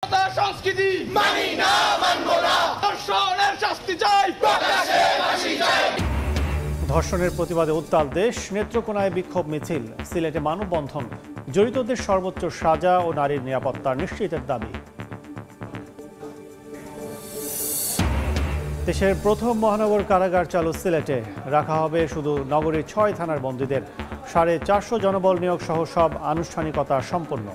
সংস্কৃতি মানি না, মানব না। ধর্ষণের শাস্তি চাই, প্রকাশ্যে ফাঁসি চাই। ধর্ষণের প্রতিবাদে উত্তাল দেশ, নেত্রকোনায় বিক্ষোভ মিছিল, সিলেটে মানববন্ধন, জড়িতদের সর্বোচ্চ সাজা ও নারীর নিরাপত্তা নিশ্চিতের দাবি। দেশের প্রথম মহানগর কারাগার চালু সিলেটে, রাখা হবে শুধু নগরীর ৬ থানার বন্দীদের। ৪৫০ জনবল নিয়োগ সহ সব আনুষ্ঠানিকতা সম্পন্ন।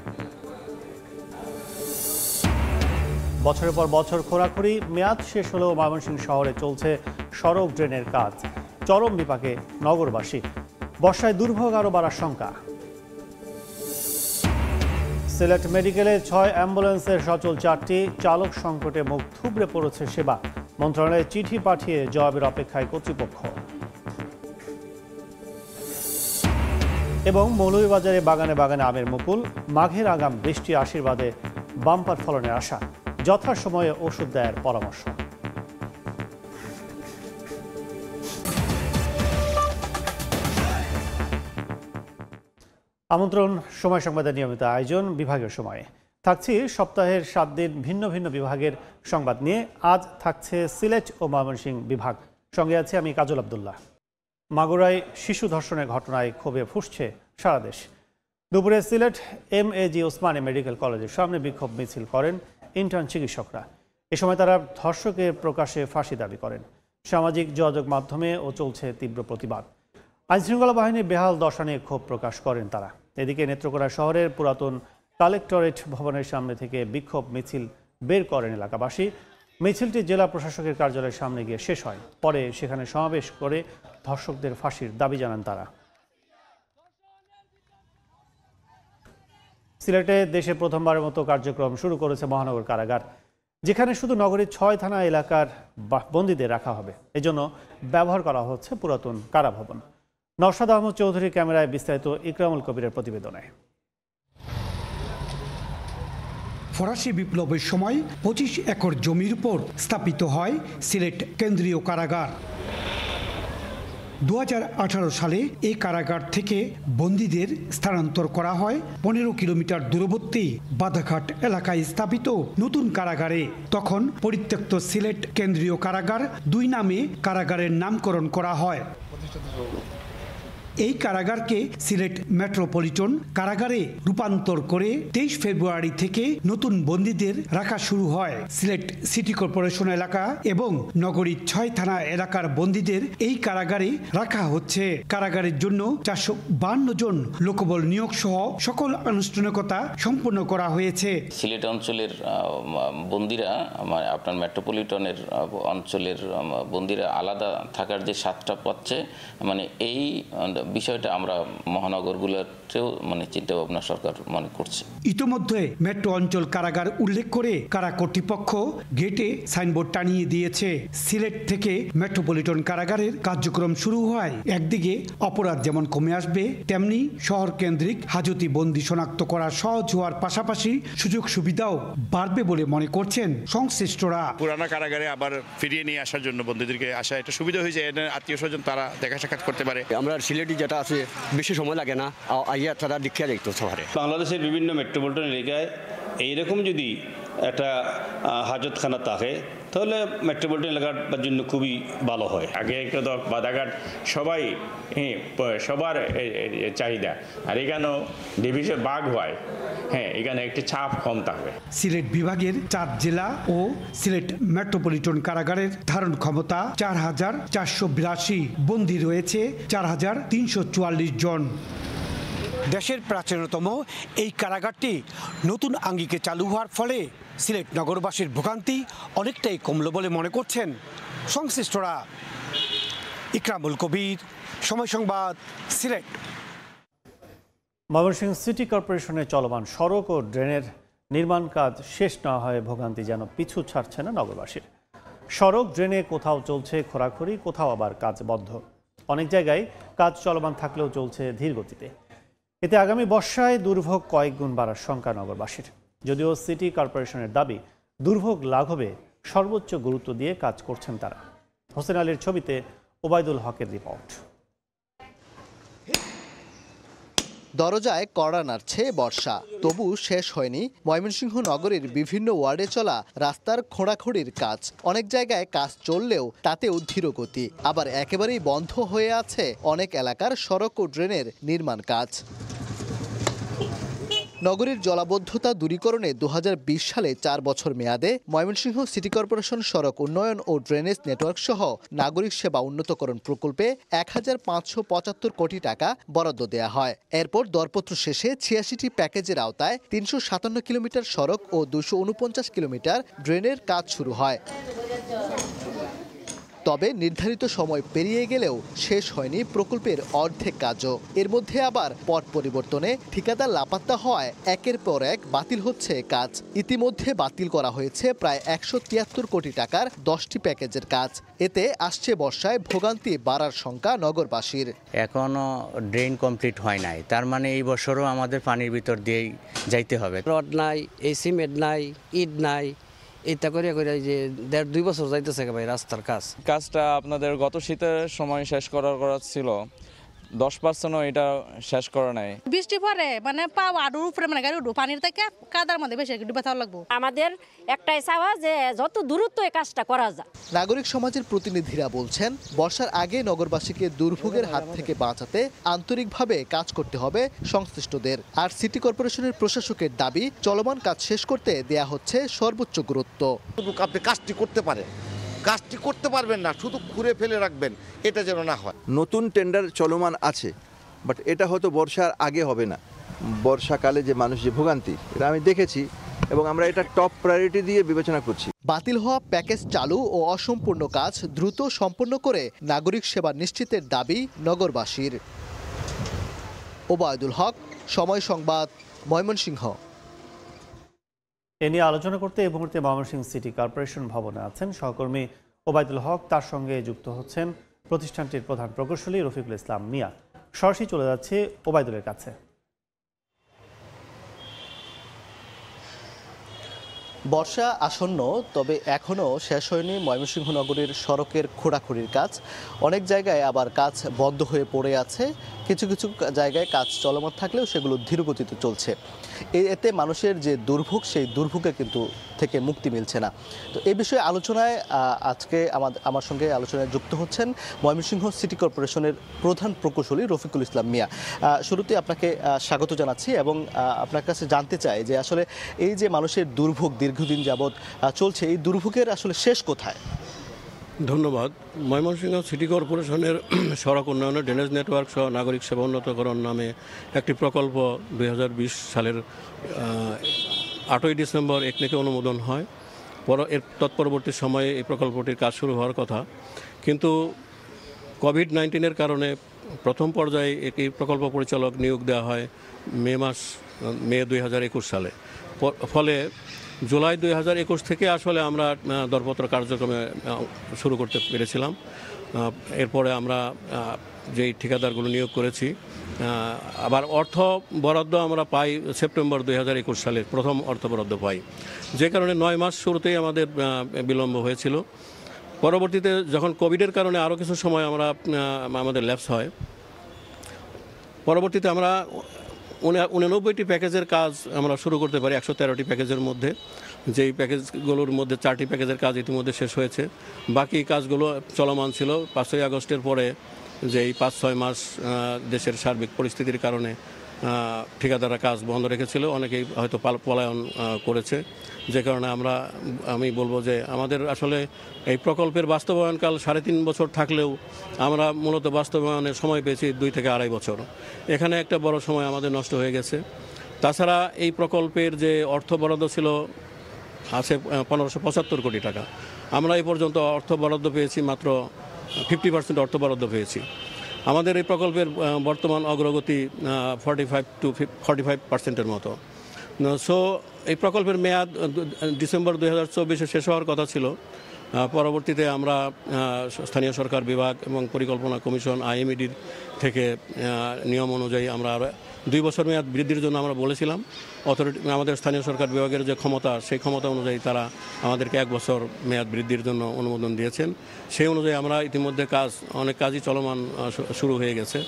বছরের পর বছর খোরাখুরি, মেয়াদ শেষ হলেও ময়মনসিংহ শহরে চলছে সড়ক ড্রেনের কাজ। চরম বিপাকে নগরবাসী, বর্ষায় দুর্ভোগ আরও বাড়ার শঙ্কা। সিলেট মেডিকেলে ৬ অ্যাম্বুলেন্সের সচল ৪টি, চালক সংকটে মুখ থুবড়ে পড়েছে সেবা। মন্ত্রণালয়ে চিঠি পাঠিয়ে জবাবের অপেক্ষায় কর্তৃপক্ষ। এবং মৌলভীবাজারে বাগানে বাগানে আমের মুকুল, মাঘের আগাম বৃষ্টি আশীর্বাদে বাম্পার ফলনের আশা। যথাসময়ে ওষুধ দেওয়ার পরামর্শ। আমন্ত্রণ সময় সংবাদের নিয়মিত আয়োজন বিভাগীয় সময়ে। থাকছি সপ্তাহের 7 দিন ভিন্ন ভিন্ন বিভাগের সংবাদ নিয়ে। আজ থাকছে সিলেট ও ময়মনসিংহ বিভাগ। সঙ্গে আছে আমি কাজল আব্দুল্লাহ। মাগুরায় শিশু ধর্ষণের ঘটনায় ক্ষোভে ফুঁসছে সারা দেশ। দুপুরে সিলেট MAG ওসমানী মেডিকেল কলেজের সামনে বিক্ষোভ মিছিল করেন ইন্টার্ন চিকিৎসকরা। এ সময় তারা ধর্ষকের প্রকাশ্যে ফাঁসি দাবি করেন। সামাজিক যোগাযোগ মাধ্যমে ও চলছে তীব্র প্রতিবাদ। আইনশৃঙ্খলা বাহিনীর বেহাল দশা নিয়ে ক্ষোভ প্রকাশ করেন তারা। এদিকে নেত্রকোনা শহরের পুরাতন কালেক্টরেট ভবনের সামনে থেকে বিক্ষোভ মিছিল বের করেন এলাকাবাসী। মিছিলটি জেলা প্রশাসকের কার্যালয়ের সামনে গিয়ে শেষ হয়। পরে সেখানে সমাবেশ করে ধর্ষকদের ফাঁসির দাবি জানান তারা। সিলেটে দেশে প্রথমবারের মতো কার্যক্রম শুরু করেছে মহানগর কারাগার, যেখানে শুধু নগরীর ৬ থানা এলাকার বন্দীদের রাখা হবে। এজন্য ব্যবহার করা হচ্ছে পুরাতন কারাভবন। নওশাদ আহমদ চৌধুরীর ক্যামেরায় বিস্তারিত ইকরামুল কবিরের প্রতিবেদনে। ফরাসি বিপ্লবের সময় 25 একর জমির উপর স্থাপিত হয় সিলেট কেন্দ্রীয় কারাগার। 2018 সালে এই কারাগার থেকে বন্দীদের স্থানান্তর করা হয় 15 কিলোমিটার দূরবর্তী বাধাঘাট এলাকায় স্থাপিত নতুন কারাগারে। তখন পরিত্যক্ত সিলেট কেন্দ্রীয় কারাগার 2 নামে কারাগারের নামকরণ করা হয়। এই কারাগারকে সিলেট মেট্রোপলিটন কারাগারে রূপান্তর করে 23 ফেব্রুয়ারি থেকে নতুন বন্দীদের রাখা শুরু হয়। সিলেট সিটি কর্পোরেশন এলাকা এবং নগরীর 6 থানা এলাকার বন্দীদের এই কারাগারে রাখা হচ্ছে। কারাগারের জন্য 452 জন লোকবল নিয়োগ সহ সকল আনুষ্ঠানিকতা সম্পন্ন করা হয়েছে। সিলেট অঞ্চলের বন্দীরা আপনার মেট্রোপলিটনের অঞ্চলের বন্দীরা আলাদা থাকার যে 7টা পাচ্ছে, এই বিষয়টা আমরা মহানগরগুলোতেও চিন্তা ভাবনা সরকার করছে। ইতোমধ্যে মেট্রো অঞ্চল কারাগার উল্লেখ করে কারা কর্তৃপক্ষ গেটে সাইনবোর্ড টানিয়ে দিয়েছে। সিলেট থেকে মেট্রোপলিটন কারাগারের কার্যক্রম শুরু হয়। একদিকে অপরাধ যেমন কমে আসবে, তেমনি শহর কেন্দ্রিক হাজতি বন্দী শনাক্ত করা সহজ হওয়ার পাশাপাশি সুযোগ সুবিধাও বাড়বে বলে মনে করছেন সংশ্লিষ্টরা। পুরানো কারাগারে আবার ফিরিয়ে নিয়ে আসার জন্য বন্দীদেরকে আসা একটা সুবিধা হয়েছে। আত্মীয় স্বজন তারা দেখা সাক্ষাৎ করতে পারে। আমরা সিলেটি যেটা আছে বেশি সময় লাগে না, আইয়া তারা দীক্ষা দেখতে পারে। বাংলাদেশের বিভিন্ন মেট্রোপলিটন এলাকায় এইরকম যদি একটা হাজতখানা থাকে তাহলে মেট্রোপলিটন এলাকার জন্য খুবই ভালো হয়। আগে তো বাধাঘাট সবাই সবার চাহিদা, আর এখানেও ডিভিশন ভাগ হয়, এখানে একটি চাপ কম থাকবে। সিলেট বিভাগের 4 জেলা ও সিলেট মেট্রোপলিটন কারাগারের ধারণ ক্ষমতা 4,482, বন্দী রয়েছে 4,344 জন। দেশের প্রাচীনতম এই কারাগারটি নতুন আঙ্গিকে চালু হওয়ার ফলে সিলেট নগরবাসীর ভোগান্তি অনেকটাই কমল বলে মনে করছেন সংশ্লিষ্টরা। ইকরামুল কবির, সময় সংবাদ, সিলেট। ময়মনসিংহ সিটি কর্পোরেশনের চলমান সড়ক ও ড্রেনের নির্মাণ কাজ শেষ না হয় ভোগান্তি যেন পিছু ছাড়ছে না নগরবাসীর। সড়ক ড্রেনে কোথাও চলছে খোরাখুরি, কোথাও আবার কাজ বন্ধ। অনেক জায়গায় কাজ চলমান থাকলেও চলছে ধীর গতিতে। এতে আগামী বর্ষায় দুর্ভোগ কয়েক গুণ বাড়ার শঙ্কা নগরবাসীর। যদিও সিটি কর্পোরেশনের দাবি দুর্ভোগ লাঘবে সর্বোচ্চ গুরুত্ব দিয়ে কাজ করছেন তারা। হোসেন আলীর ছবিতে ওবায়দুল হকের রিপোর্ট। দরজায় কড়া নাড়ছে বর্ষা, তবু শেষ হয়নি ময়মনসিংহ নগরীর বিভিন্ন ওয়ার্ডে চলা রাস্তার খোঁড়াখুঁড়ির কাজ। অনেক জায়গায় কাজ চললেও তাতেও ধীরগতি, আবার একেবারেই বন্ধ হয়ে আছে অনেক এলাকার সড়ক ও ড্রেনের নির্মাণ কাজ। নগরীর জলাবদ্ধতা দূরীকরণে ২০২০ সালে ৪ বছর মেয়াদে ময়মনসিংহ সিটি কর্পোরেশন সড়ক উন্নয়ন ও ড্রেনেজ নেটওয়ার্ক সহ নাগরিক সেবা উন্নতকরণ প্রকল্পে ১,৫৭৫ কোটি টাকা বরাদ্দ দেয়া হয়। এরপর দরপত্র শেষে ৮৬টি প্যাকেজের আওতায় ৩৫৭ কিলোমিটার সড়ক ও ২৪৯ কিলোমিটার ড্রেনের কাজ শুরু হয়। তবে নির্ধারিত সময় পেরিয়ে গেলেও শেষ হয়নি প্রকল্পের অর্ধেক কাজও। এর মধ্যে আবার পট পরিবর্তনে ঠিকাদার লাপাত্তা হওয়ায় একের পর এক বাতিল হচ্ছে কাজ। ইতিমধ্যে বাতিল করা হয়েছে প্রায় ১৭৩ কোটি টাকার 10টি প্যাকেজের কাজ। এতে আসছে বর্ষায় ভোগান্তি বাড়ার শঙ্কা নগরবাসীর। এখনো ড্রেন কমপ্লিট হয় নাই, তার মানে এই বছরও আমাদের পানির ভিতর দিয়েই যাইতে হবে। রড নাই, এই সিমেন্ট নাই, ইট নাই, এটা করে যে ১.৫-২ বছর যাইতেছে ভাই রাস্তার কাজটা আপনাদের গত শীতের সময় শেষ করার ছিল, 10%ও এটা শেষ করা নাই। বৃষ্টি পরে মানে পাও আডুর উপরে মানে গাড়ি উঠবো, পানির থেকে কাদার মধ্যে বেশি ডুবে থাকা লাগবো। আমাদের একটাই চাওয়া যে যত দূরত্ব এই কাজটা করা যায়। নাগরিক সমাজের প্রতিনিধিরা বলছেন, বর্ষার আগে নগরবাসীকে দুর্ভোগের হাত থেকে বাঁচাতে আন্তরিকভাবে কাজ করতে হবে সংশ্লিষ্টদের। আর সিটি কর্পোরেশনের প্রশাসকের দাবি, চলমান কাজ শেষ করতে দেয়া হচ্ছে সর্বোচ্চ গুরুত্ব। আপনি কাজটি করতে পারেন, কাজটি করতে পারবেন না, শুধু ঘুরে ফেলে রাখবেন, এটা যেন না হয়। নতুন টেন্ডার চলমান আছে, বাট এটা হয়তো বর্ষার আগে হবে না। বর্ষাকালে যে মানুষ যে ভোগান্তি, এটা আমি দেখেছি এবং আমরা এটা টপ প্রায়োরিটি দিয়ে বিবেচনা করছি। বাতিল হওয়া প্যাকেজ চালু ও অসম্পূর্ণ কাজ দ্রুত সম্পন্ন করে নাগরিক সেবা নিশ্চিতের দাবি নগরবাসীর। ওবায়দুল হক, সময় সংবাদ, ময়মনসিংহ। এ নিয়ে আলোচনা করতে এই মুহূর্তে ময়মনসিংহ সিটি কর্পোরেশন ভবনে আছেন সহকর্মী ওবায়দুল হক, তার সঙ্গে যুক্ত হচ্ছেন প্রতিষ্ঠানটির প্রধান প্রকৌশলী রফিকুল ইসলাম মিয়া। সরাসরি চলে যাচ্ছে ওবায়দুলের কাছে। বর্ষা আসন্ন, তবে এখনও শেষ হয়নি ময়মনসিংহ নগরীর সড়কের খোঁড়াখুঁড়ির কাজ। অনেক জায়গায় আবার কাজ বন্ধ হয়ে পড়ে আছে, কিছু কিছু জায়গায় কাজ চলমান থাকলেও সেগুলো ধীরগতিতে চলছে। এতে মানুষের যে দুর্ভোগ, সেই দুর্ভোগে কিন্তু থেকে মুক্তি মিলছে না। তো এই বিষয়ে আলোচনায় আজকে আমার সঙ্গে আলোচনায় যুক্ত হচ্ছেন ময়মনসিংহ সিটি কর্পোরেশনের প্রধান প্রকৌশলী রফিকুল ইসলাম মিয়া। শুরুতে আপনাকে স্বাগত জানাচ্ছি এবং আপনার কাছে জানতে চাই যে আসলে এই যে মানুষের দুর্ভোগ দীর্ঘদিন যাবৎ চলছে, এই দুর্ভোগের আসলে শেষ কোথায়? ধন্যবাদ। ময়মনসিংহ সিটি কর্পোরেশনের সড়ক উন্নয়ন ড্রেনেজ নেটওয়ার্ক সহ নাগরিক সেবা উন্নতকরণ নামে একটি প্রকল্প ২০২০ সালের ৮ই ডিসেম্বর একনেকে অনুমোদন হয়। এর তৎপরবর্তী সময়ে এই প্রকল্পটির কাজ শুরু হওয়ার কথা, কিন্তু কোভিড-19-এর কারণে প্রথম পর্যায়ে একটি প্রকল্প পরিচালক নিয়োগ দেওয়া হয় মে ২০২১ সালে। ফলে জুলাই ২০২১ থেকে আসলে আমরা দরপত্র কার্যক্রমে শুরু করতে পেরেছিলাম। এরপরে আমরা যেই ঠিকাদারগুলো নিয়োগ করেছি, আবার অর্থ বরাদ্দ আমরা পাই সেপ্টেম্বর ২০২১ সালে প্রথম অর্থ বরাদ্দ পাই, যে কারণে ৯ মাস শুরুতেই আমাদের বিলম্ব হয়েছিল। পরবর্তীতে যখন কোভিডের কারণে আরও কিছু সময় আমাদের ল্যাপস হয়, পরবর্তীতে আমরা 89টি প্যাকেজের কাজ আমরা শুরু করতে পারি 113টি প্যাকেজের মধ্যে। যেই প্যাকেজগুলোর মধ্যে 4টি প্যাকেজের কাজ ইতিমধ্যে শেষ হয়েছে, বাকি কাজগুলো চলমান ছিল। 5ই আগস্টের পরে যেই 5-6 মাস দেশের সার্বিক পরিস্থিতির কারণে ঠিকাদাররা কাজ বন্ধ রেখেছিল, অনেকেই হয়তো পলায়ন করেছে, যে কারণে আমি বলবো যে আমাদের আসলে এই প্রকল্পের বাস্তবায়নকাল 3.5 বছর থাকলেও আমরা মূলত বাস্তবায়নের সময় পেয়েছি 2 থেকে 2.5 বছর। এখানে একটা বড় সময় আমাদের নষ্ট হয়ে গেছে। তাছাড়া এই প্রকল্পের যে অর্থ বরাদ্দ ছিল আছে 1575 কোটি টাকা, আমরা এই পর্যন্ত অর্থ বরাদ্দ পেয়েছি মাত্র 50% অর্থ বরাদ্দ পেয়েছি। আমাদের এই প্রকল্পের বর্তমান অগ্রগতি 45% মতো। সো এই প্রকল্পের মেয়াদ ডিসেম্বর 2024-এ শেষ হওয়ার কথা ছিল। পরবর্তীতে আমরা স্থানীয় সরকার বিভাগ এবং পরিকল্পনা কমিশন IMED থেকে নিয়ম অনুযায়ী আমরা আরও 2 বছর মেয়াদ বৃদ্ধির জন্য আমরা বলেছিলাম। আমাদের স্থানীয় সরকার বিভাগের যে ক্ষমতা, সেই ক্ষমতা অনুযায়ী তারা আমাদেরকে 1 বছর মেয়াদ বৃদ্ধির জন্য অনুমোদন দিয়েছেন। সেই অনুযায়ী আমরা ইতিমধ্যে অনেক কাজই চলমান শুরু হয়ে গেছে।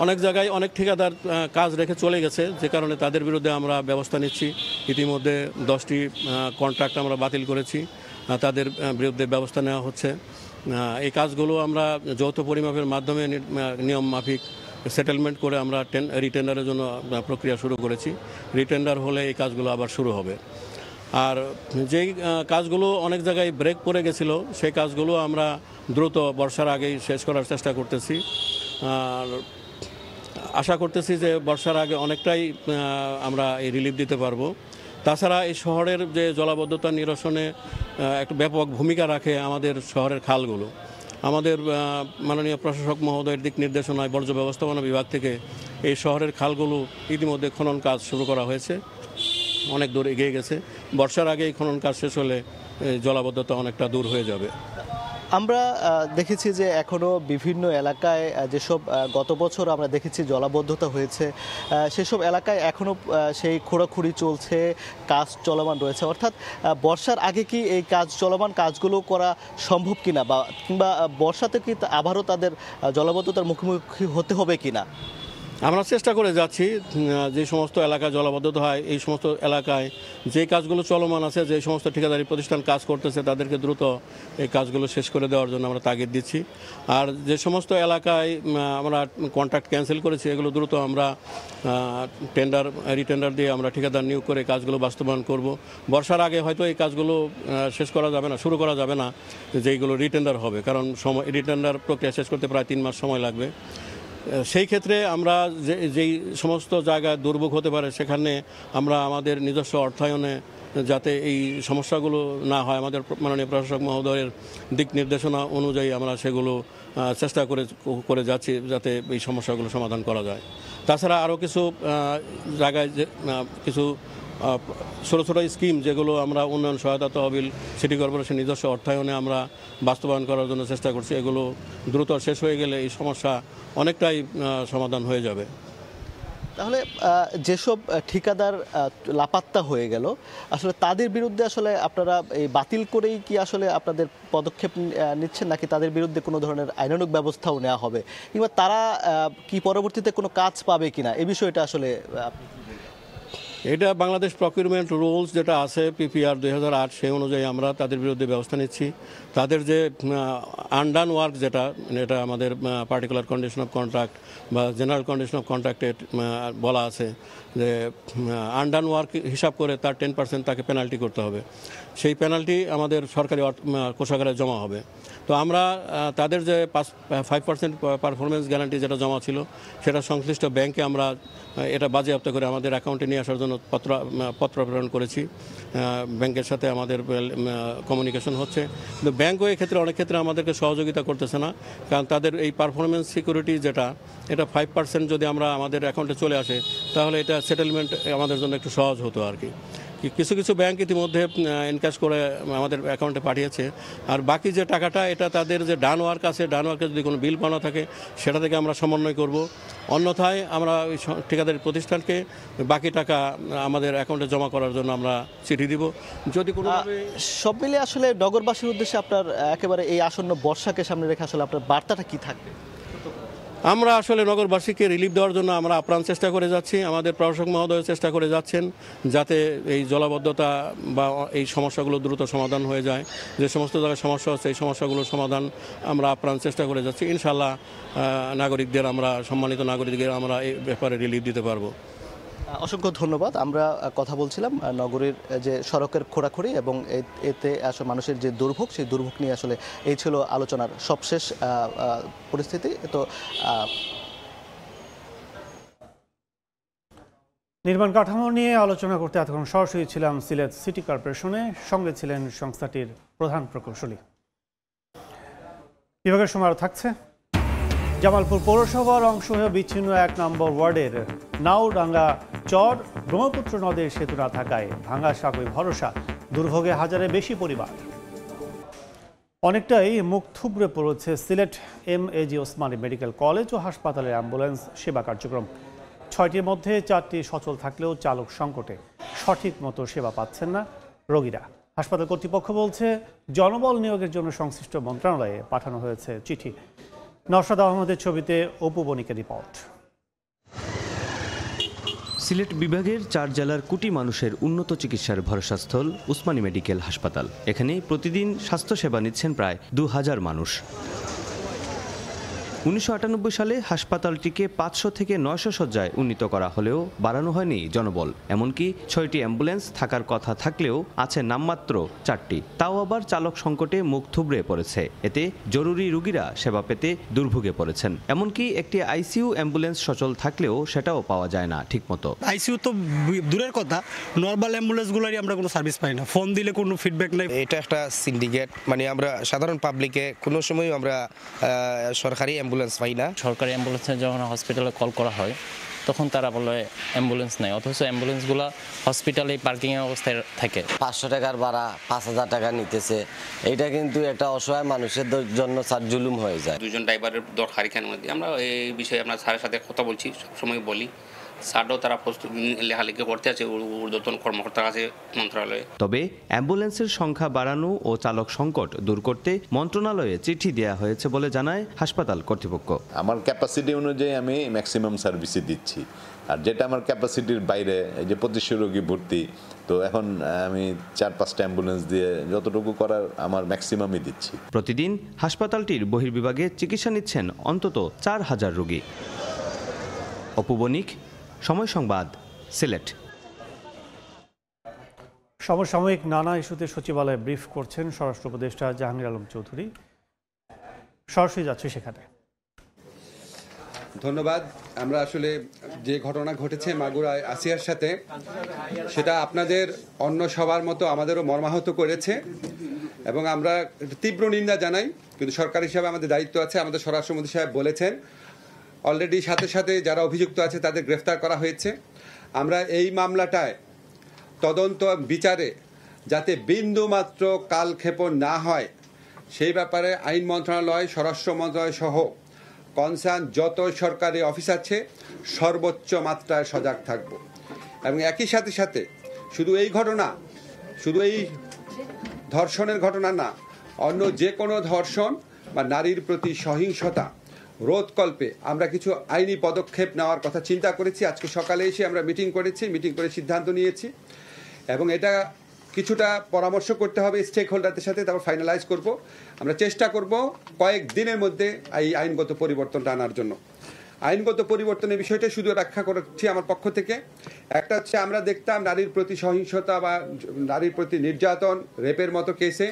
অনেক জায়গায় অনেক ঠিকাদার কাজ রেখে চলে গেছে, যে কারণে তাদের বিরুদ্ধে আমরা ব্যবস্থা নিচ্ছি। ইতিমধ্যে 10টি কন্ট্রাক্ট আমরা বাতিল করেছি, তাদের বিরুদ্ধে ব্যবস্থা নেওয়া হচ্ছে। এই কাজগুলো আমরা যৌথ পরিমাপের মাধ্যমে নিয়ম মাফিক সেটেলমেন্ট করে আমরা রিটেন্ডারের জন্য প্রক্রিয়া শুরু করেছি। রিটেন্ডার হলে এই কাজগুলো আবার শুরু হবে। আর যেই কাজগুলো অনেক জায়গায় ব্রেক পড়ে গেছিলো, সেই কাজগুলো আমরা দ্রুত বর্ষার আগেই শেষ করার চেষ্টা করতেছি। আর আশা করতেছি যে বর্ষার আগে অনেকটাই আমরা এই রিলিফ দিতে পারবো। তাছাড়া এই শহরের যে জলাবদ্ধতা নিরসনে একটা ব্যাপক ভূমিকা রাখে আমাদের শহরের খালগুলো। আমাদের মাননীয় প্রশাসক মহোদয়ের দিক নির্দেশনায় বর্জ্য ব্যবস্থাপনা বিভাগ থেকে এই শহরের খালগুলো ইতিমধ্যে খনন কাজ শুরু করা হয়েছে, অনেক দূর এগিয়ে গেছে। বর্ষার আগে এই খনন কাজ শেষ হলে জলাবদ্ধতা অনেকটা দূর হয়ে যাবে। আমরা দেখেছি যে এখনও বিভিন্ন এলাকায় যেসব গত বছর আমরা দেখেছি জলাবদ্ধতা হয়েছে, সেসব এলাকায় এখনও সেই খোঁড়াখুড়ি চলছে, কাজ চলমান রয়েছে। অর্থাৎ বর্ষার আগে কি এই কাজ চলমান কাজগুলো করা সম্ভব কিনা, বা কিংবা বর্ষাতে কি আবারও তাদের জলাবদ্ধতার মুখোমুখি হতে হবে কিনা? আমরা চেষ্টা করে যাচ্ছি যে সমস্ত এলাকায় জলাবদ্ধতা হয়, এই সমস্ত এলাকায় যে কাজগুলো চলমান আছে, যে সমস্ত ঠিকাদারি প্রতিষ্ঠান কাজ করতেছে, তাদেরকে দ্রুত এই কাজগুলো শেষ করে দেওয়ার জন্য আমরা তাগিদ দিচ্ছি। আর যে সমস্ত এলাকায় আমরা কন্ট্রাক্ট ক্যান্সেল করেছি, এগুলো দ্রুত আমরা রিটেন্ডার দিয়ে আমরা ঠিকাদার নিয়োগ করে কাজগুলো বাস্তবায়ন করব। বর্ষার আগে হয়তো এই কাজগুলো শেষ করা যাবে না, শুরু করা যাবে না, যেইগুলো রিটেন্ডার হবে, কারণ রিটেন্ডার প্রক্রিয়া শেষ করতে প্রায় 3 মাস সময় লাগবে। সেই ক্ষেত্রে আমরা যেই সমস্ত জায়গায় দুর্ভোগ হতে পারে, সেখানে আমরা আমাদের নিজস্ব অর্থায়নে যাতে এই সমস্যাগুলো না হয়, আমাদের মাননীয় প্রশাসক মহোদয়ের দিক নির্দেশনা অনুযায়ী আমরা সেগুলো চেষ্টা করে যাচ্ছি যাতে এই সমস্যাগুলো সমাধান করা যায়। তাছাড়া আরও কিছু জায়গায় কিছু ছোটো ছোটো স্কিম যেগুলো আমরা উন্নয়ন সহায়তা তহবিল সিটি কর্পোরেশন নিজস্ব অর্থায়নে আমরা বাস্তবায়ন করার জন্য চেষ্টা করছি। এগুলো দ্রুত শেষ হয়ে গেলে এই সমস্যা অনেকটাই সমাধান হয়ে যাবে। তাহলে যেসব ঠিকাদার লাপাত্তা হয়ে গেল, আসলে তাদের বিরুদ্ধে আসলে আপনারা এই বাতিল করেই কি আসলে আপনাদের পদক্ষেপ নিচ্ছেন, নাকি তাদের বিরুদ্ধে কোনো ধরনের আইনানুগ ব্যবস্থাও নেওয়া হবে, কিংবা তারা কি পরবর্তীতে কোনো কাজ পাবে কিনা, এই বিষয়টা আসলে এটা বাংলাদেশ প্রকিউরমেন্ট রুলস যেটা আছে পিপিআর 2008, সেই অনুযায়ী আমরা তাদের বিরুদ্ধে ব্যবস্থা নিচ্ছি। তাদের যে আনডান ওয়ার্ক যেটা, এটা আমাদের পার্টিকুলার কন্ডিশন অফ কন্ট্রাক্ট বা জেনারেল কন্ডিশন অফ কন্ট্রাক্টে বলা আছে যে আনডান ওয়ার্ক হিসাব করে তার 10% তাকে পেনাল্টি করতে হবে। সেই পেনাল্টি আমাদের সরকারি কোষাগারে জমা হবে। তো আমরা তাদের যে 5% পারফরমেন্স গ্যারান্টি যেটা জমা ছিল, সেটা সংশ্লিষ্ট ব্যাংকে আমরা এটা বাজেয়াপ্ত করে আমাদের অ্যাকাউন্টে নিয়ে আসার জন্য পত্র প্রেরণ করেছি। ব্যাংকের সাথে আমাদের কমিউনিকেশন হচ্ছে, কিন্তু ব্যাংকও এক্ষেত্রে অনেক ক্ষেত্রে আমাদেরকে সহযোগিতা করতেছে না, কারণ তাদের এই পারফরমেন্স সিকিউরিটি যেটা, এটা 5% যদি আমরা আমাদের অ্যাকাউন্টে চলে আসে, তাহলে এটা সেটেলমেন্ট আমাদের জন্য একটু সহজ হতো আর কি। কিছু কিছু ব্যাংক ইতিমধ্যে এনক্যাশ করে আমাদের অ্যাকাউন্টে পাঠিয়েছে। আর বাকি যে টাকাটা, এটা তাদের যে ডান ওয়ার্ক আছে, ডান ওয়ার্কে যদি কোনো বিল পাওয়া থাকে, সেটা থেকে আমরা সমন্বয় করব। অন্যথায় আমরা ওই ঠিকাদারি প্রতিষ্ঠানকে বাকি টাকা আমাদের অ্যাকাউন্টে জমা করার জন্য আমরা চিঠি দিব। যদি কোনো সব মিলে আসলে নগরবাসীর উদ্দেশ্যে আপনার একেবারে এই আসন্ন বর্ষাকে সামনে রেখে আসলে আপনার বার্তাটা কি থাকবে? আমরা আসলে নগরবাসীকে রিলিফ দেওয়ার জন্য আমরা আপ্রাণ চেষ্টা করে যাচ্ছি। আমাদের প্রশাসক মহোদয় চেষ্টা করে যাচ্ছেন যাতে এই জলাবদ্ধতা বা এই সমস্যাগুলো দ্রুত সমাধান হয়ে যায়। যে সমস্ত জায়গায় সমস্যা হচ্ছে, এই সমস্যাগুলোর সমাধান আমরা আপ্রাণ চেষ্টা করে যাচ্ছি। ইনশাআল্লাহ নাগরিকদের, সম্মানিত নাগরিকদের আমরা এই ব্যাপারে রিলিফ দিতে পারবো। অসংখ্য ধন্যবাদ। আমরা কথা বলছিলাম নগরীর যে সড়কের খোঁড়াখুড়ি এবং এতে আসলে মানুষের যে দুর্ভোগ, সেই দুর্ভোগ নিয়ে আসলে এই ছিল আলোচনার সবশেষ পরিস্থিতি। তো নির্মাণ কাঠামো নিয়ে আলোচনা করতে এতক্ষণ সরাসরি ছিলাম সিলেট সিটি কর্পোরেশনে, সঙ্গে ছিলেন সংস্থাটির প্রধান প্রকৌশলী। বিভাগের সময় আরও থাকছে। জামালপুর পৌরসভার অংশ হয়ে বিচ্ছিন্ন 1 নম্বর ওয়ার্ডের নাওডাঙ্গা চর ব্রহ্মপুত্র নদের সেতু না থাকায় ভাঙা সাঁকোয় ভরসা, দুর্ভোগে হাজারের বেশি পরিবার। অনেকটাই মুখ থুবড়ে পড়েছে Sylhet MAG Osmani medical college ও হাসপাতালের অ্যাম্বুলেন্স সেবা কার্যক্রম। 6টির মধ্যে 4টি সচল থাকলেও চালক সংকটে সঠিক মতো সেবা পাচ্ছেন না রোগীরা। হাসপাতাল কর্তৃপক্ষ বলছে জনবল নিয়োগের জন্য সংশ্লিষ্ট মন্ত্রণালয়ে পাঠানো হয়েছে চিঠি। নওশাদ আহমদের ছবিতে অপু বণিকের রিপোর্ট। সিলেট বিভাগের 4 জেলার কোটি মানুষের উন্নত চিকিৎসার ভরসাস্থল উসমানী মেডিকেল হাসপাতাল। এখানে প্রতিদিন স্বাস্থ্যসেবা নিচ্ছেন প্রায় 2000 মানুষ। 1998 সালে হাসপাতালটিকে 500 থেকে 900 শয্যায় উন্নীত করা হলেও বাড়ানো হয়নি জনবল। এমনকি 6টি অ্যাম্বুলেন্স থাকার কথা থাকলেও আছে নামমাত্র 4টি, তাও আবার চালক সংকটে মুখ থুবড়ে পড়েছে। এতে জরুরি রোগীরা সেবা পেতে দুর্ভোগে পড়েছেন। এমনকি একটি আইসিইউ অ্যাম্বুলেন্স সচল থাকলেও সেটাও পাওয়া যায় না ঠিকমতো। আইসিইউ তো দূরের কথা, নর্মাল অ্যাম্বুলেন্সগুলোরই আমরা কোনো সার্ভিস পাই না, ফোন দিলে কোনো ফিডব্যাক নাই। এটা একটা সিন্ডিকেট, মানে আমরা সাধারণ পাবলিকে কোনো সময় আমরা সরকারি অ্যাম্বুলেন্স পাই না। সরকারি অ্যাম্বুলেন্সে যখন হসপিটালে কল করা হয় তখন তারা বলে অ্যাম্বুলেন্স নেই, অথচ অ্যাম্বুলেন্সগুলো হসপিটালে পার্কিংয়ের অবস্থায় থাকে। 500 টাকার ভাড়া 5000 টাকা নিতেছে, এটা কিন্তু একটা অসহায় মানুষের জন্য স্যার জুলুম হয়ে যায়। দুজন ড্রাইভারের দরকার এখানের মধ্যে। আমরা এই বিষয়ে আপনার স্যারের সাথে কথা বলছি, সবসময় বলি। স্যারও তারা লেখালেখি করতে আছে ঊর্ধ্বতন কর্মকর্তা আছে মন্ত্রণালয়ে। তবে অ্যাম্বুলেন্সের সংখ্যা বাড়ানো ও চালক সংকট দূর করতে মন্ত্রণালয়ে চিঠি দেওয়া হয়েছে বলে জানায় হাসপাতাল কর্তৃপক্ষ। আমার ক্যাপাসিটি অনুযায়ী আমি ম্যাক্সিমাম সার্ভিসই দিচ্ছি, আর যেটা আমার ক্যাপাসিটির বাইরে, এই যে 2500 রোগী ভর্তি, তো এখন আমি 4-5টা অ্যাম্বুলেন্স দিয়ে যতটুকু করার আমার ম্যাক্সিমামই দিচ্ছি। প্রতিদিন হাসপাতালটির বহির্বিভাগে চিকিৎসা নিচ্ছেন অন্তত 4000 রোগী। অপু বণিক, সময় সংবাদ, সিলেট। সমসাময়িক নানা ইস্যুতে সচিবালয়ে ব্রিফ করছেন স্বরাষ্ট্র উপদেষ্টা জাহাঙ্গীর আলম চৌধুরী। সরাসরি যাচ্ছে সেখানে। ধন্যবাদ। আমরা আসলে যে ঘটনা ঘটেছে মাগুরায় আসিয়ার সাথে, সেটা আপনাদের অন্য সবার মতো আমাদেরও মর্মাহত করেছে এবং আমরা তীব্র নিন্দা জানাই। কিন্তু সরকার হিসাবে আমাদের দায়িত্ব আছে। আমাদের স্বরাষ্ট্রমন্ত্রী সাহেব বলেছেন অলরেডি সাথে সাথে যারা অভিযুক্ত আছে তাদের গ্রেফতার করা হয়েছে। আমরা এই মামলাটায় তদন্ত বিচারে যাতে বিন্দুমাত্র কালক্ষেপণ না হয় সেই ব্যাপারে আইন মন্ত্রণালয়, স্বরাষ্ট্র মন্ত্রণালয় সহ কনসার্ন যত সরকারি অফিস আছে সর্বোচ্চ মাত্রায় সজাগ থাকব। এবং একই সাথে সাথে শুধু এই ঘটনা, শুধু এই ধর্ষণের ঘটনা না, অন্য যে কোনো ধর্ষণ বা নারীর প্রতি সহিংসতা রোধকল্পে আমরা কিছু আইনি পদক্ষেপ নেওয়ার কথা চিন্তা করেছি। আজকে সকালে এসে আমরা মিটিং করে সিদ্ধান্ত নিয়েছি এবং এটা কিছুটা পরামর্শ করতে হবে স্টেক হোল্ডারদের সাথে, তারপর ফাইনালাইজ করব। আমরা চেষ্টা করব কয়েক দিনের মধ্যে এই আইনগত পরিবর্তনটা আনার জন্য। আইনগত পরিবর্তনের বিষয়টা শুধু ব্যাখ্যা করছি আমার পক্ষ থেকে। একটা হচ্ছে আমরা দেখতাম নারীর প্রতি সহিংসতা বা নারীর প্রতি নির্যাতন, রেপের মতো কেসে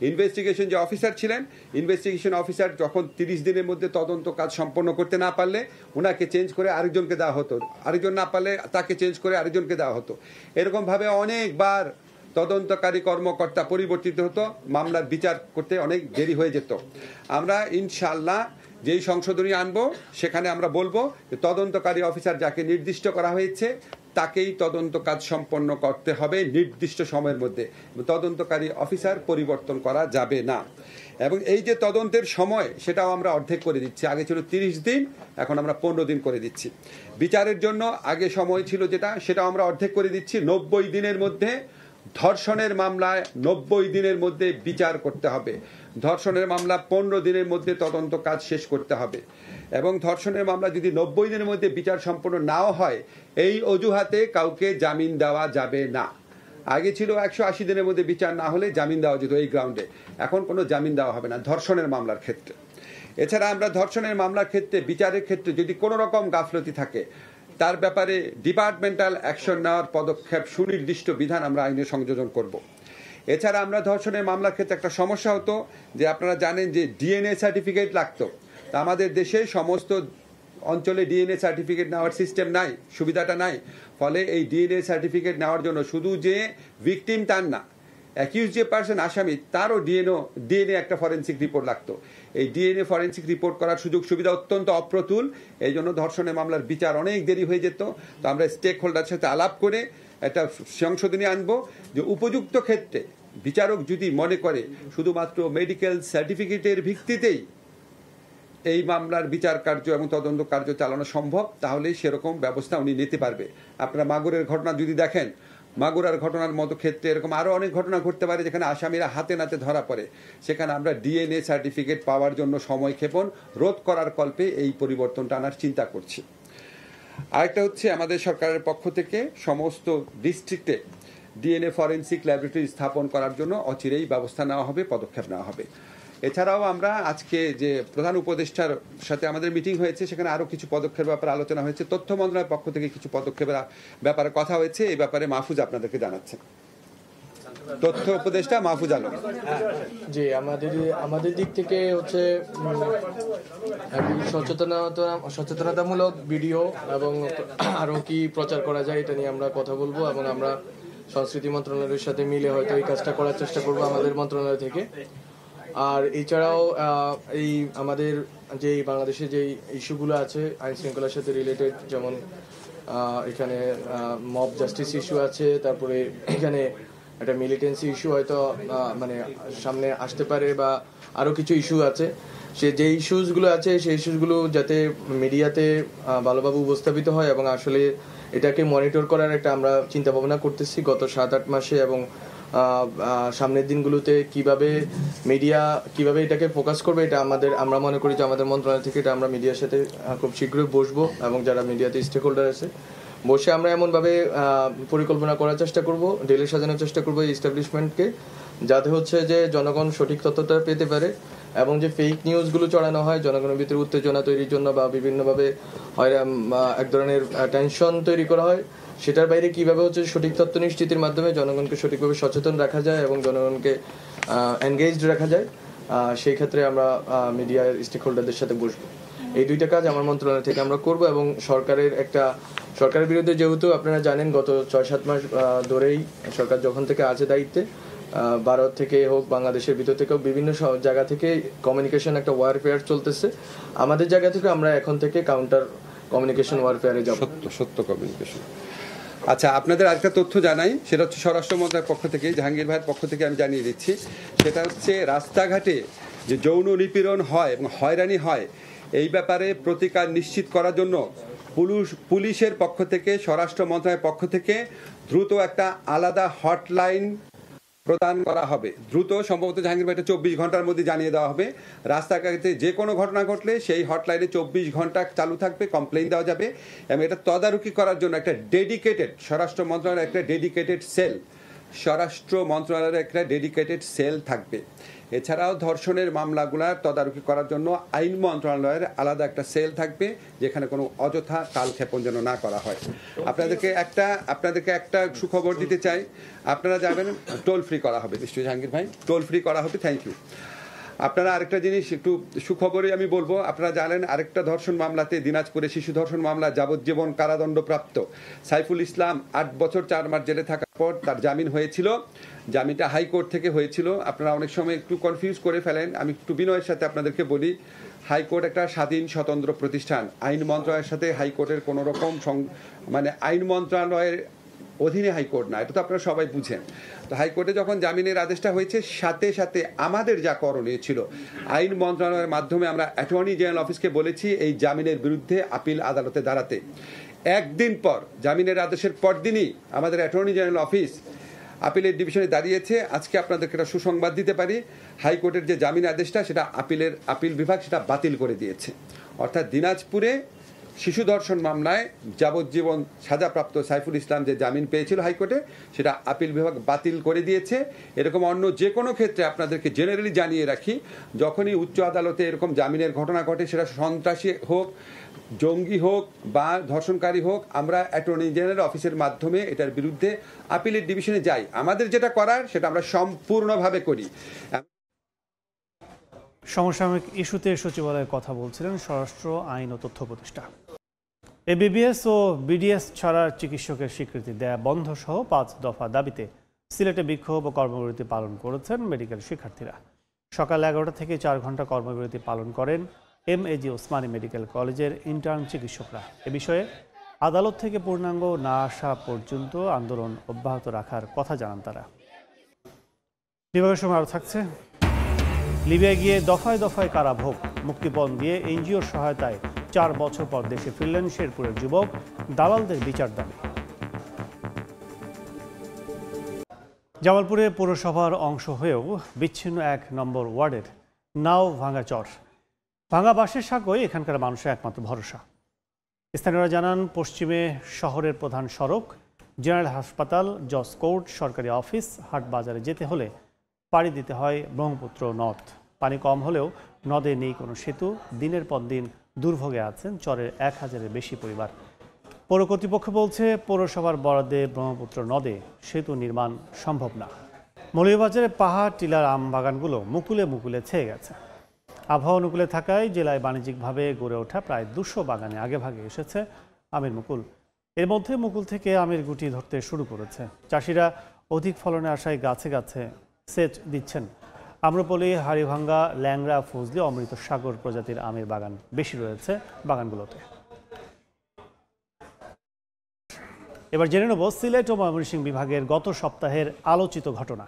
ইনভেস্টিগেশন যে অফিসার ছিলেন, ইনভেস্টিগেশন অফিসার যখন 30 দিনের মধ্যে তদন্ত কাজ সম্পন্ন করতে না পারলে ওনাকে চেঞ্জ করে আরেকজনকে দেওয়া হতো, আরেকজন না পারলে তাকে চেঞ্জ করে আরেকজনকে দেওয়া হতো। এরকমভাবে অনেকবার তদন্তকারী কর্মকর্তা পরিবর্তিত হতো, মামলার বিচার করতে অনেক দেরি হয়ে যেত। আমরা ইনশাআল্লাহ যেই সংশোধনী আনবো সেখানে আমরা বলবো যে তদন্তকারী অফিসার যাকে নির্দিষ্ট করা হয়েছে তাকেই তদন্ত কাজ সম্পন্ন করতে হবে নির্দিষ্ট সময়ের মধ্যে। তদন্তকারী অফিসার পরিবর্তন করা যাবে না। এবং এই যে তদন্তের সময় সেটাও আমরা অর্ধেক করে দিচ্ছি। আগে ছিল 30 দিন, এখন আমরা 15 দিন করে দিচ্ছি। বিচারের জন্য আগে সময় ছিল যেটা, সেটাও আমরা অর্ধেক করে দিচ্ছি। 90 দিনের মধ্যে ধর্ষণের মামলায় 90 দিনের মধ্যে বিচার করতে হবে। ধর্ষণের মামলা 15 দিনের মধ্যে তদন্ত কাজ শেষ করতে হবে। এবং ধর্ষণের মামলা যদি 90 দিনের মধ্যে বিচার সম্পন্ন নাও হয়, এই অজুহাতে কাউকে জামিন দেওয়া যাবে না। আগে ছিল 180 দিনের মধ্যে বিচার না হলে জামিন দেওয়া যেত এই গ্রাউন্ডে, এখন কোনো জামিন দেওয়া হবে না ধর্ষণের মামলার ক্ষেত্রে। এছাড়া আমরা ধর্ষণের মামলার ক্ষেত্রে বিচারের ক্ষেত্রে যদি কোনো রকম গাফলতি থাকে তার ব্যাপারে ডিপার্টমেন্টাল অ্যাকশন নেওয়ার পদক্ষেপ সুনির্দিষ্ট বিধান আমরা আইনে সংযোজন করব। এছাড়া আমরা ধর্ষণের মামলার ক্ষেত্রে একটা সমস্যা হতো যে আপনারা জানেন যে ডিএনএ সার্টিফিকেট লাগতো। তা আমাদের দেশে সমস্ত অঞ্চলে ডিএনএ সার্টিফিকেট নেওয়ার সিস্টেম নাই, সুবিধাটা নাই। ফলে এই ডিএনএ সার্টিফিকেট নেওয়ার জন্য শুধু যে ভিকটিম তার না, অ্যাকিউজ যে পার্সন আসামি তারও ডিএনএ একটা ফরেন্সিক রিপোর্ট লাগতো। এই ডিএনএ ফরেন্সিক রিপোর্ট করার সুযোগ সুবিধা অত্যন্ত অপ্রতুল। এই জন্য ধর্ষণের মামলার বিচার অনেক দেরি হয়ে যেত। তো আমরা স্টেক হোল্ডারের সাথে আলাপ করে একটা সংশোধনী আনবো যে উপযুক্ত ক্ষেত্রে বিচারক যদি মনে করে শুধুমাত্র মেডিকেল সার্টিফিকেটের ভিত্তিতেই এই মামলার বিচার কার্য এবং তদন্ত কার্য চালানো সম্ভব, তাহলেই সেরকম ব্যবস্থা উনি নিতে পারবে। আপনারা মাগুরের ঘটনা যদি দেখেন, মাগুরার ঘটনার মতো ক্ষেত্রে এরকম আরও অনেক ঘটনা ঘটতে পারে যেখানে আসামিরা হাতে নাতে ধরা পড়ে। সেখানে আমরা ডিএনএ সার্টিফিকেট পাওয়ার জন্য সময়ক্ষেপণ রোধ করার কল্পে এই পরিবর্তনটা আনার চিন্তা করছি। আরেকটা হচ্ছে আমাদের সরকারের পক্ষ থেকে সমস্ত ডিস্ট্রিক্টে ডিএনএ ফরেনসিক ল্যাবরেটরি স্থাপন করার জন্য অচিরেই ব্যবস্থা নেওয়া হবে, পদক্ষেপ নেওয়া হবে। এছাড়াও আমরা আজকে যে প্রধান উপদেষ্টার সাথে আমাদের মিটিং হয়েছে, সেখানে আরও কিছু পদক্ষেপের ব্যাপারে আলোচনা হয়েছে। তথ্য মন্ত্রণালয়ের পক্ষ থেকে কিছু পদক্ষেপের ব্যাপারে কথা হয়েছে, এই ব্যাপারে মাহফুজ আপনাদেরকে জানাচ্ছেন। তথ্য উপদেষ্টা মাহফুজ আলম। জি, আমাদের দিক থেকে হচ্ছে সচেতনতামূলক ভিডিও এবং আরো কি প্রচার করা যায় এটা নিয়ে আমরা কথা বলবো, এবং আমরা সংস্কৃতি মন্ত্রণালয়ের সাথে মিলে হয়তো এই কাজটা করার চেষ্টা করবো আমাদের মন্ত্রণালয় থেকে। আর এছাড়াও এই আমাদের যে বাংলাদেশে যে ইস্যুগুলো আছে আইন শৃঙ্খলার সাথে রিলেটেড, যেমন এখানে মব জাস্টিস ইস্যু আছে, তারপরে এখানে একটা মিলিটেন্সি ইস্যু হয়তো মানে সামনে আসতে পারে, বা আরও কিছু ইস্যু আছে। যে ইস্যুসগুলো আছে সেই ইস্যুসগুলো যাতে মিডিয়াতে ভালোভাবে উপস্থাপিত হয়, এবং আসলে এটাকে মনিটর করার একটা আমরা চিন্তা ভাবনা করতেছি গত 7-8 মাসে, এবং সামনের দিনগুলোতে মিডিয়া কিভাবে এটাকে ফোকাস করবে, এটা আমরা মনে করি যে আমাদের মন্ত্রণালয় থেকে এটা আমরা মিডিয়ার সাথে খুব শীঘ্রই বসবো, এবং যারা মিডিয়াতে স্টেক হোল্ডার আছে বসে আমরা এমনভাবে পরিকল্পনা করার চেষ্টা করব, ডেলি সাজানোর চেষ্টা করবো এই এস্টাবলিশমেন্টকে, যাতে হচ্ছে যে জনগণ সঠিক তথ্যটা পেতে পারে, এবং যে ফেক নিউজগুলো ছড়ানো হয় জনগণের ভিতরে উত্তেজনা তৈরির জন্য বা বিভিন্নভাবে এক ধরনের টেনশন তৈরি করা হয়, সেটার বাইরে কিভাবে হচ্ছে সঠিক তথ্য নিশ্চিতির মাধ্যমে জনগণকে সঠিকভাবে সচেতন রাখা যায় এবং জনগণকে এনগেজড রাখা যায়, সেই ক্ষেত্রে আমরা মিডিয়ার স্টেক হোল্ডারদের সাথে বসবো। এই দুইটা কাজ আমার মন্ত্রণালয় থেকে আমরা করব, এবং সরকারের বিরুদ্ধে যেহেতু আপনারা জানেন গত 6-7 মাস ধরেই সরকার যখন থেকে আছে দায়িত্বে, ভারত থেকে হোক বাংলাদেশের ভিতর থেকে হোক বিভিন্ন জায়গা থেকে কমিউনিকেশন একটা ওয়ারফেয়ার চলতেছে, আমাদের জায়গা থেকে আমরা এখন থেকে কাউন্টার কমিউনিকেশন ওয়ারফেয়ারে যাব। সত্য কমিউনিকেশন। আচ্ছা, আপনাদের আরেকটা তথ্য জানাই, সেটা হচ্ছে স্বরাষ্ট্র মন্ত্রণালয়ের পক্ষ থেকে, জাহাঙ্গীর ভাইয়ের পক্ষ থেকে আমি জানিয়ে দিচ্ছি। সেটা হচ্ছে রাস্তাঘাটে যে যৌন নিপীড়ন হয় এবং হয়রানি হয়, এই ব্যাপারে প্রতিকার নিশ্চিত করার জন্য পুলিশের পক্ষ থেকে, স্বরাষ্ট্র মন্ত্রণালয়ের পক্ষ থেকে দ্রুত একটা আলাদা হটলাইন প্রদান করা হবে। দ্রুত, সম্ভবত জাহাঙ্গীর ভাই 24 ঘন্টার মধ্যে জানিয়ে দেওয়া হবে। রাস্তাঘাটে যে কোনো ঘটনা ঘটলে সেই হটলাইনে 24 ঘন্টা চালু থাকবে, কমপ্লেইন দেওয়া যাবে, এবং এটা তদারকি করার জন্য একটা ডেডিকেটেড স্বরাষ্ট্র মন্ত্রণালয়ের একটা ডেডিকেটেড সেল থাকবে। এছাড়াও ধর্ষণের মামলাগুলার তদারকি করার জন্য আইন মন্ত্রণালয়ের আলাদা একটা সেল থাকবে, যেখানে কোনো অযথা কালক্ষেপণ যেন না করা হয়। আপনাদেরকে একটা সুখবর দিতে চাই, আপনারা যাবেন টোল ফ্রি করা হবে, নিশ্চয়ই জাহাঙ্গীর ভাই টোল ফ্রি করা হবে। Thank you. আপনারা আরেকটা জিনিস একটু সুখবরই আমি বলবো, আপনারা জানেন আরেকটা ধর্ষণ মামলাতে, দিনাজপুরে শিশু ধর্ষণ মামলা যাবজ্জীবন কারাদণ্ডপ্রাপ্ত সাইফুল ইসলাম 8 বছর 4 মাস জেলে থাকার পর তার জামিন হয়েছিল। জামিনটা হাইকোর্ট থেকে হয়েছিল। আপনারা অনেক সময় একটু কনফিউজ করে ফেলেন, আমি একটু বিনয়ের সাথে আপনাদেরকে বলি, হাইকোর্ট একটা স্বাধীন স্বতন্ত্র প্রতিষ্ঠান। আইন মন্ত্রণালয়ের সাথে হাইকোর্টের কোনো রকম আইন মন্ত্রণালয়ের অধীনে হাইকোর্ট না, এটা তো আপনারা সবাই বুঝেন। তো হাইকোর্টে যখন জামিনের আদেশটা হয়েছে, সাথে সাথে আমাদের যা করণীয় ছিল, আইন মন্ত্রণালয়ের মাধ্যমে আমরা অ্যাটর্নি জেনারেল অফিসকে বলেছি এই জামিনের বিরুদ্ধে আপিল আদালতে দাঁড়াতে। একদিন পর, জামিনের আদেশের পরদিনই আমাদের অ্যাটর্নি জেনারেল অফিস আপিলের ডিভিশনে দাঁড়িয়েছে। আজকে আপনাদেরকে একটা সুসংবাদ দিতে পারি, হাইকোর্টের যে জামিন আদেশটা সেটা আপিল বিভাগ সেটা বাতিল করে দিয়েছে। অর্থাৎ দিনাজপুরে শিশু ধর্ষণ মামলায় যাবজ্জীবন সাজাপ্রাপ্ত সাইফুল ইসলাম যে জামিন পেয়েছিল হাইকোর্টে, সেটা আপিল বিভাগ বাতিল করে দিয়েছে। এরকম অন্য যে কোনো ক্ষেত্রে আপনাদেরকে জেনারেলি জানিয়ে রাখি, যখনই উচ্চ আদালতে এরকম জামিনের ঘটনা ঘটে, সেটা সন্ত্রাসী হোক, জঙ্গি হোক বা ধর্ষণকারী হোক, আমরা অ্যাটর্নি জেনারেল অফিসের মাধ্যমে এটার বিরুদ্ধে আপিলের ডিভিশনে যাই। আমাদের যেটা করার সেটা আমরা সম্পূর্ণভাবে করি। সমসাময়িক ইস্যুতে সচিবালয়ে কথা বলছিলেন স্বরাষ্ট্র আইন ও তথ্য উপদেষ্টা। এবিবিএস ও বিডিএস ছাড়ার চিকিৎসকের স্বীকৃতি দেয়া বন্ধ সহ 5 দফা দাবিতে সিলেটে বিক্ষোভ ও কর্মবিরতি পালন করেছেন মেডিকেল শিক্ষার্থীরা। সকাল 11টা থেকে 4 ঘন্টা কর্মবিরতি পালন করেন এমএজি ওসমানী মেডিকেল কলেজের ইন্টার্ন চিকিৎসকরা। এ বিষয়ে আদালত থেকে পূর্ণাঙ্গ না আসা পর্যন্ত আন্দোলন অব্যাহত রাখার কথা জানান তারা। বিভাগের সময় আরও থাকছে, লিবিয়ায় গিয়ে দফায় দফায় কারাভোগ, মুক্তিপণ দিয়ে এনজিওর সহায়তায় 4 বছর পর দেশে ফিরলেন শেরপুরের যুবক, দালালদের বিচার দাবি। জামালপুরে পৌরসভার অংশ হয়েও বিচ্ছিন্ন 1 নম্বর ওয়ার্ডের নাও ভাঙা চর, ভাঙা বাঁশের সাঁকোয় এখানকার মানুষের একমাত্র ভরসা। স্থানীয়রা জানান, পশ্চিমে শহরের প্রধান সড়ক, জেনারেল হাসপাতাল, জজ কোর্ট, সরকারি অফিস, হাট বাজারে যেতে হলে পাড়ি দিতে হয় ব্রহ্মপুত্র নদ। পানি কম হলেও নদে নেই কোনো সেতু। দিনের পর দিন দুর্ভোগে আছেন চরের 1000-এর বেশি পরিবার। পৌর কর্তৃপক্ষ বলছে, পৌরসভার বরাদ্দে ব্রহ্মপুত্র নদে সেতু নির্মাণ সম্ভব না। মৌলভীবাজারের পাহাড় টিলার আম বাগানগুলো মুকুলে মুকুলে ছেয়ে গেছে। আবহাওয়া অনুকূলে থাকায় জেলায় বাণিজ্যিকভাবে গড়ে ওঠা প্রায় 200 বাগানে আগেভাগে এসেছে আমের মুকুল। এর মধ্যে মুকুল থেকে আমের গুটি ধরতে শুরু করেছে। চাষিরা অধিক ফলনে আশায় গাছে গাছে সেচ দিচ্ছেন। আম্রপলি, হাড়িভাঙ্গা, ল্যাংড়া, ফজলি, অমৃত সাগর প্রজাতির আমের বাগান বেশি রয়েছে বাগানগুলোতে। এবার জেনে নেব সিলেট ও ময়মনসিংহ বিভাগের গত সপ্তাহের আলোচিত ঘটনা।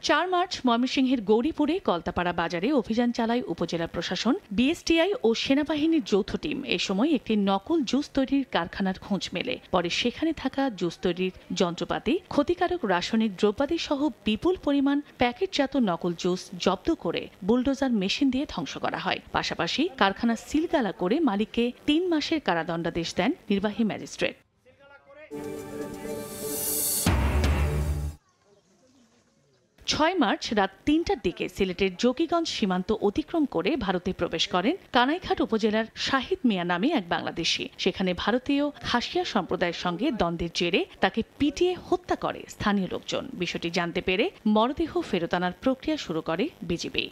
4 মার্চ ময়মনসিংহের গৌরীপুরে কলতাপাড়া বাজারে অভিযান চালায় উপজেলা প্রশাসন, বিএসটিআই ও সেনাবাহিনীর যৌথ টিম। এ সময় একটি নকল জুস তৈরির কারখানার খোঁজ মেলে। পরে সেখানে থাকা জুস তৈরির যন্ত্রপাতি, ক্ষতিকারক রাসায়নিক দ্রব্যাদি সহ বিপুল পরিমাণ প্যাকেটজাত নকল জুস জব্দ করে বুলডোজার মেশিন দিয়ে ধ্বংস করা হয়। পাশাপাশি কারখানা সিলগালা করে মালিককে 3 মাসের কারাদণ্ডাদেশ দেন নির্বাহী ম্যাজিস্ট্রেট। 6 মার্চ রাত 3টার দিকে সিলেটের জকিগঞ্জ সীমান্ত অতিক্রম করে ভারতে প্রবেশ করেন কানাইঘাট উপজেলার শাহিদ মিয়া নামে এক বাংলাদেশি। সেখানে ভারতীয় খাসিয়া সম্প্রদায়ের সঙ্গে দ্বন্দ্বের জেরে তাকে পিটিয়ে হত্যা করে স্থানীয় লোকজন। বিষয়টি জানতে পেরে মরদেহ ফেরত আনার প্রক্রিয়া শুরু করে বিজিবি।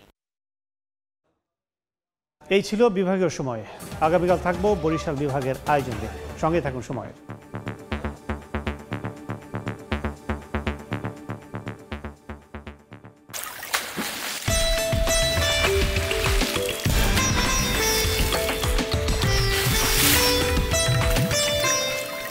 এই ছিল বিভাগীয় সময়। আগামীকাল থাকবো বরিশাল বিভাগের আয়োজনে। সঙ্গে থাকুন সময়।